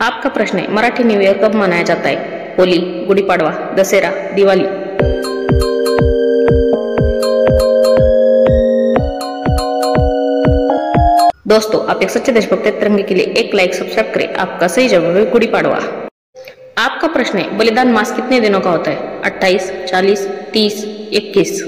आपका प्रश्न है, मराठी न्यू ईयर कब मनाया जाता है? होली, गुड़ी पड़वा, दशहरा, दिवाली। दोस्तों, आप एक सच्चे देशभक्त तिरंगे के लिए एक लाइक सब्सक्राइब करें। आपका सही जवाब है गुड़ी पड़वा। आपका प्रश्न है, बलिदान मास कितने दिनों का होता है? 28, 40, 30, 21।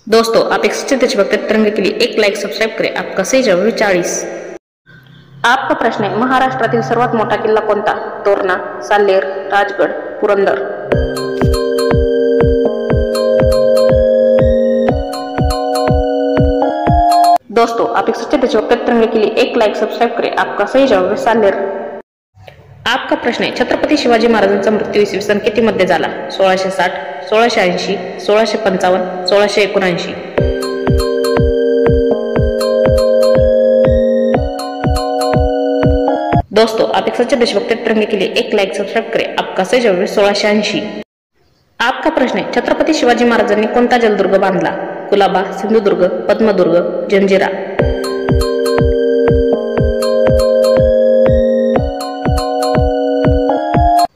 दोस्तों, आप एक सच्चे देशभक्त तिरंगे के लिए एक लाइक सब्सक्राइब करें। आपका सही जवाब है 40। आपका प्रश्न है, महाराष्ट्रातील सर्वात मोठा किल्ला कोणता? तोरणा, साल्हेर, राजगड, पुरंदर। दोस्तों, आप एक सच्चे देशभक्त तिरंगे के लिए एक लाइक सब्सक्राइब करें। आपका सही जवाब है साल्हेर। आपका प्रश्न है, छत्रपती शिवाजी महाराजांचा मृत्यू इसवी सन किती मध्ये झाला? 1660, 1680, 1655, 1679। दोस्तों, आप एक सच्चे देशभक्त तिरंगे के लिए एक लाइक सब्सक्राइब करें। आपका सही जवाब है 1680। आपका प्रश्न है, छत्रपती शिवाजी महाराजांनी कोणता जलदुर्ग बांधला? कुलाबा, सिंधुदुर्ग, पद्मदुर्ग, जंजिरा।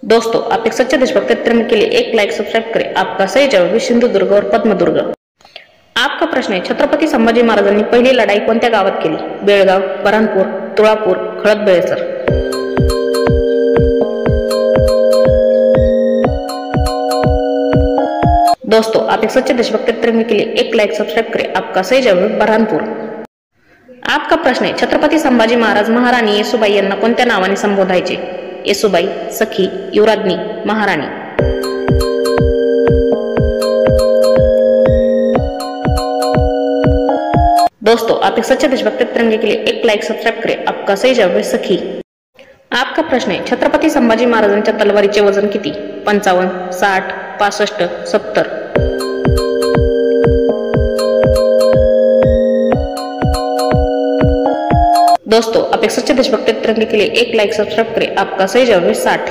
दोस्तों, आप एक सच्चे देशभक्त तिरंगे के लिए एक लाइक सब्सक्राइब करें। आपका सही जवाब है सिंधुदुर्ग और पद्मदुर्ग। आपका प्रश्न है, छत्रपती संभाजी महाराजांनी पहिली लढाई कोणत्या गावात केली? बेळगाव, बऱ्हाणपूर, तुळापूर, खळदबेळसर। दोस्तों, आप एक सच्चे देशभक्त तिरंगे के लिए एक लाइक सब्सक्राइब करें। आपका सही जवाब है बऱ्हाणपूर। आपका प्रश्न है, छत्रपती संभाजी महाराज महाराणी येसुबाई यांना कोणत्या नावाने संबोधायचे? येसुबाई, सखी, युवराज्ञी, महाराणी। दोस्तों, आप एक सच्चे देशभक्त तिरंगे के लिए एक लाइक सब्सक्राइब करें। आपका सही जवाब है सखी। आपका प्रश्न है, छत्रपती संभाजी महाराजांच्या तलवारीचे वजन किती? 55, 60, 65, 70। दोस्तों, आप एक सच्चे देशभक्त तिरंगे के लिए एक लाइक सब्सक्राइब करें। आपका सही जवाब है 60।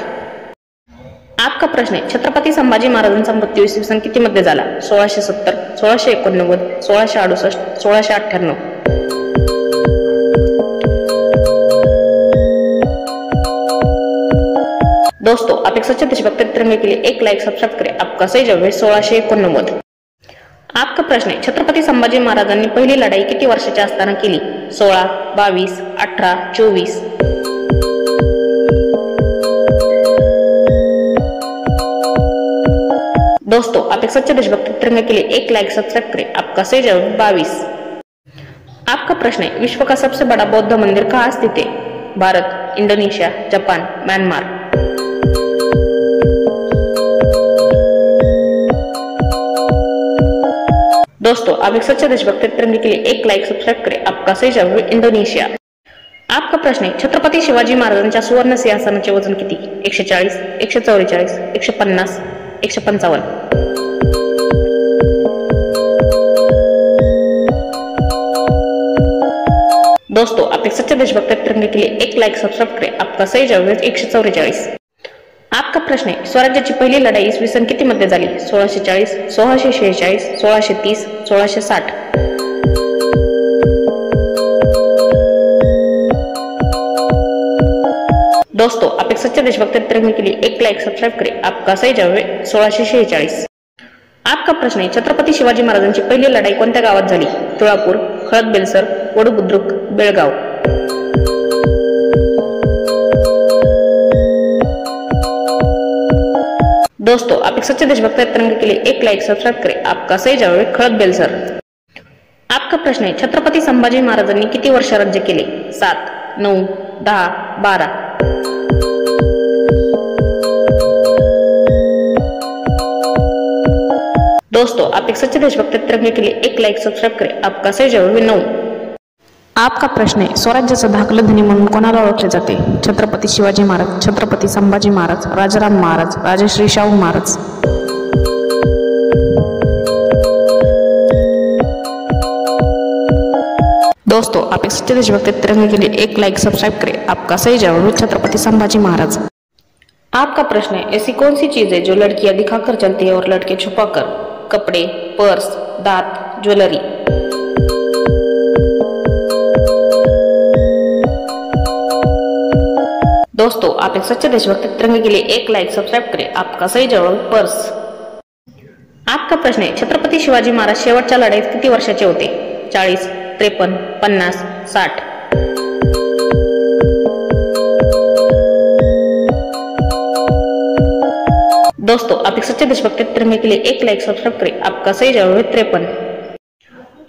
आपका प्रश्न है, छत्रपती संभाजी महाराजांचा मृत्यू इसवी सन किती मध्ये झाला? 1670, 1689, 1668, 1698। दोस्तों, आप एक सच्चे देशभक्त तिरंगे के लिए एक लाइक सब्सक्राइब करें। आपका सही जवाब है 1689। आपका प्रश्न है, छत्रपती संभाजी महाराजांनी पहिली लढाई किती वर्षाच्या असताना केली? 16, 22, 18, 24। दोस्तों, आप एक सच्चे देशभक्त तिरंगे के लिए एक लाइक सब्सक्राइब करें। आपका सही जवाब है 22। आपका प्रश्न है, विश्व का सबसे बड़ा बौद्ध मंदिर कहाँ स्थित है? Bharat, Indonesia, Japan, Myanmar. दोस्तों, आप एक सच्चे देशभक्त तिरंगे के लिए एक लाइक सब्सक्राइब करें। आपका सही जवाब है इंडोनेशिया। आपका प्रश्न है, छत्रपती शिवाजी महाराजांच्या सुवर्ण सिंहासनाचे वजन किती? 140, 144, 150, 155। दोस्तों, आप एक सच्चे देशभक्त तिरंगे के लिए एक लाइक सब्सक्राइब करें। आपका सही जवाब है 144। आपका प्रश्न है, स्वराज्याची पहिली लढाई इसवी सन किती मध्ये झाली? 1640, 1646, 1630, 1660। दोस्तों, आप एक सच्चे देशभक्त तिरंगे के लिए एक लाइक सब्सक्राइब करें। आपका सही जवाब है 1646। आपका प्रश्न है, छत्रपती शिवाजी महाराजांची पहिली लढाई कोणत्या गावात झाली? तुळापूर, खळदबेळसर, वडुबुद्रुक, बेळगाव। दोस्तों, आप एक सच्चे देशभक्त तिरंगे के लिए एक लाइक सब्सक्राइब करें। आपका सही जवाब है खळदबेळसर। आपका प्रश्न है, छत्रपती संभाजी महाराजांनी किती वर्ष राज्य केले? 7, 9, 10, 12। दोस्तों, आप एक सच्चे देशभक्त तिरंगे के लिए एक लाइक सब्सक्राइब करें। आपका सही जवाब है 9। आपका प्रश्न है, स्वराज्याचा धाकला धनी म्हणून कोणाला ओळखले जाते? छत्रपती शिवाजी महाराज, छत्रपती संभाजी महाराज, राजाराम महाराज, राजश्री शाहू महाराज। दोस्तों, आप एक सच्चे देशभक्त तिरंगे के लिए एक लाइक सब्सक्राइब करें। आपका सही जवाब है छत्रपति संभाजी महाराज। आपका प्रश्न है, ऐसी कौन सी चीज है जो लड़कियां दिखाकर चलती है और लड़के छुपाकर? कपड़े, पर्स, दांत, ज्वेलरी। दोस्तों, आप एक सच्चे देशभक्त तिरंगे के लिए एक लाइक सब्सक्राइब करें। आपका सही जवाब है पर्स। आपका प्रश्न है, छत्रपती शिवाजी महाराज शेवटच्या लढाईत किती वर्षाचे होते? 40, 53, 50, 60। दोस्तों, आप एक सच्चे देशभक्त तिरंगे के लिए एक लाइक सब्सक्राइब करें। आपका सही जवाब है 53।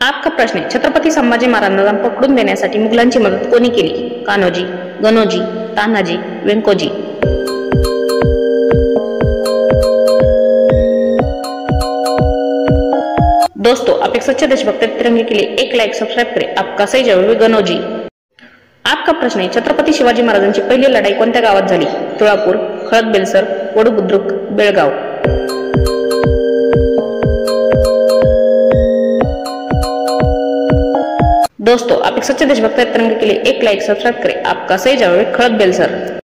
आपका प्रश्न है, छत्रपती संभाजी महाराजांना पकडून देण्यासाठी मुघलांची मदत कोणी केली? कान्होजी, गणोजी, तान्हाजी, व्यंकोजी। दोस्तों, आप एक सच्चे देशभक्त तिरंगे के लिए एक लाइक सब्सक्राइब करें। आपका सही जवाब है गणोजी। आपका प्रश्न है, छत्रपती शिवाजी महाराजांची पहिली लढाई कोणत्या गावात झाली? तुळापूर, खळदबेलसर, वडुबुद्रुक, बेळगाव। दोस्तों, आप एक सच्चे देशभक्त तिरंगे के लिए एक लाइक सब्सक्राइब करें। आपका सही जवाब है खळदबेलसर।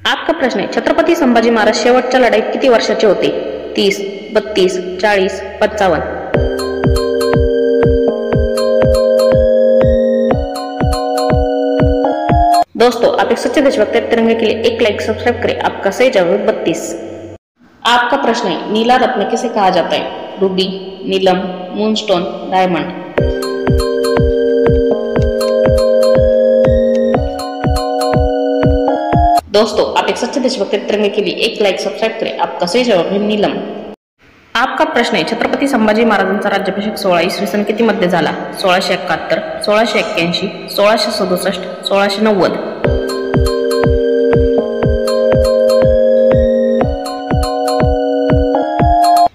आपका प्रश्न है, छत्रपती संभाजी महाराज शेवटच्या लढाईत किती वर्षाचे होते? 30, 32, 40, 55। दोस्तों, आप एक सच्चे देशभक्त तिरंगे के लिए एक लाइक सब्सक्राइब करें। आपका सही जवाब है 32। आपका प्रश्न है, नीला रत्न किसे कहा जाता है? रूबी, नीलम, मूनस्टोन, डायमंड। दोस्तों, आप एक सच्चे देशभक्त तिरंगे के लिए एक लाइक सब्सक्राइब करें। आपका सही जवाब है नीलम। आपका प्रश्न है, छत्रपती संभाजी महाराजांचा राज्याभिषेक सोहळा इसवी सन किती मध्ये झाला? 1671, 1681, 1667, 1690।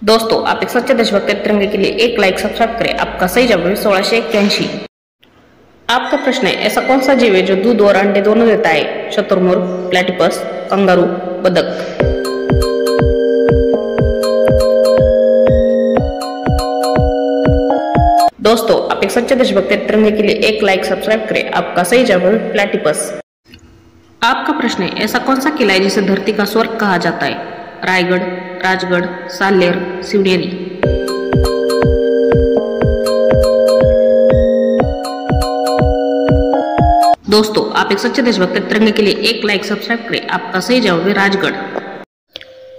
दोस्तों, आप एक सच्चे देशभक्त तिरंगे के लिए एक लाइक सब्सक्राइब करें। आपका सही जवाब है 1681। आपका प्रश्न है, ऐसा कौन सा जीव है जो दूध और अंडे दोनों देता है? शुतुरमुर्ग, प्लेटिपस, कंगारू, बतख। दोस्तों, आप एक सच्चे देशभक्त तिरंगे के लिए एक लाइक सब्सक्राइब करें। आपका सही जवाब है प्लेटिपस। आपका प्रश्न है, ऐसा कौन सा किला है जिसे धरती का स्वर्ग कहा जाता है? रायगढ़, राजगढ़, सालेर, सिवनेरी। दोस्तों, आप एक सच्चे देशभक्त तिरंगे के लिए एक लाइक सब्सक्राइब करें। आपका सही जवाब है राजगढ़।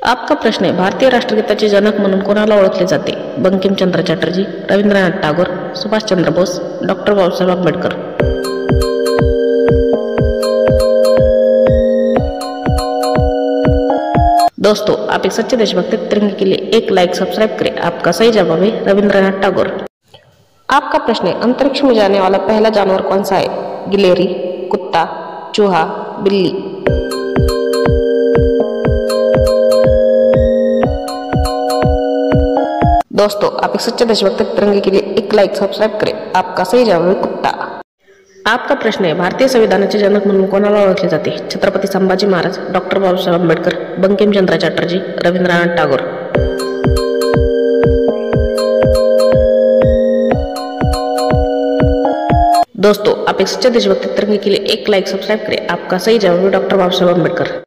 आपका प्रश्न है, भारतीय राष्ट्रगीताचे जनक म्हणून कोणाला ओळखले जाते? बंकिमचंद्र चटर्जी, रवींद्रनाथ टागोर, सुभाषचंद्र बोस, डॉक्टर बाबासाहेब आंबेडकर। दोस्तों, आप एक सच्चे देशभक्त तिरंगे के लिए एक लाइक सब्सक्राइब करें। आपका सही जवाब है रविंद्रनाथ टागोर। आपका प्रश्न है, अंतरिक्ष में जाने वाला पहला जानवर कौन सा है? गिलहरी, कुत्ता, चूहा, बिल्ली। दोस्तों, आप एक सच्चे देशभक्त तिरंगे के लिए एक लाइक सब्सक्राइब करें। आपका सही जवाब है कुत्ता। आपका प्रश्न है, भारतीय संविधानाचे जनक म्हणून कोणाला ओळखले जाते? छत्रपती संभाजी महाराज, डॉक्टर बाबासाहेब आंबेडकर, बंकिमचंद्र चटर्जी, रवींद्रनाथ टागोर। दोस्तों, आप एक सच्चे देशभक्त तिरंगे के लिए एक लाइक सब्सक्राइब करें। आपका सही जवाब है डॉक्टर बाबासाहेब आंबेडकर।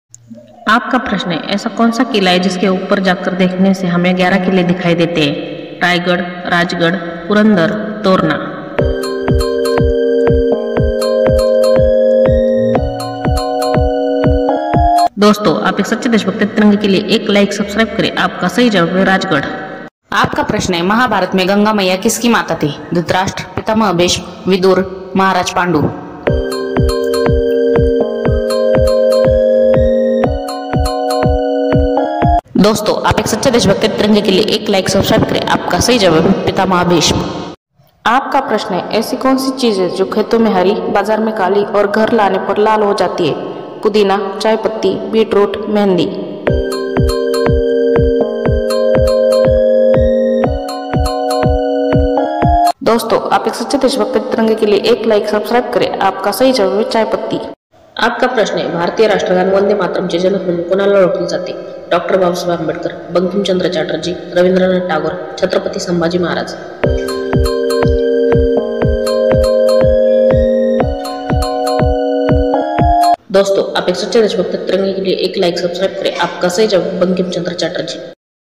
आपका प्रश्न है, ऐसा कौन सा किला है जिसके ऊपर जाकर देखने से हमें 11 किले दिखाई देते हैं? रायगढ़, राजगढ़, पुरंदर, तोरना। दोस्तों, आप एक सच्चे देशभक्त तिरंगे के लिए एक लाइक सब्सक्राइब करें। आपका सही जवाब है राजगढ़। आपका प्रश्न है, महाभारत में गंगा मैया किसकी माता थी? धृतराष्ट्र, पितामह भीष्म, विदुर, महाराज पांडु। दोस्तों, आप एक सच्चे देशभक्त तिरंगे के लिए एक लाइक सब्सक्राइब करें। आपका सही जवाब है पितामह भीष्म। आपका प्रश्न है, ऐसी कौन सी चीज है जो खेतों में हरी, बाजार में काली और घर लाने पर लाल हो जाती है? पुदीना, चाय पत्ती, बीटरूट, मेहंदी। दोस्तों, आप एक सच्चे देशभक्त तिरंगे के लिए एक लाइक सब्सक्राइब करें। आपका सही जवाब है चाय पत्ती। आपका प्रश्न है, भारतीय राष्ट्रगान वंदे मातरमचे जनक म्हणून कोणाला ओळखले जाते? डॉक्टर बाबासाहेब आंबेडकर, बंकिमचंद्र चटर्जी, रवींद्रनाथ टागोर, छत्रपती संभाजी महाराज। दोस्तों, आप एक सच्चे देशभक्त तिरंगे के लिए एक लाइक सब्सक्राइब करें। आपका सही जवाब बंकिम चंद्र चटर्जी।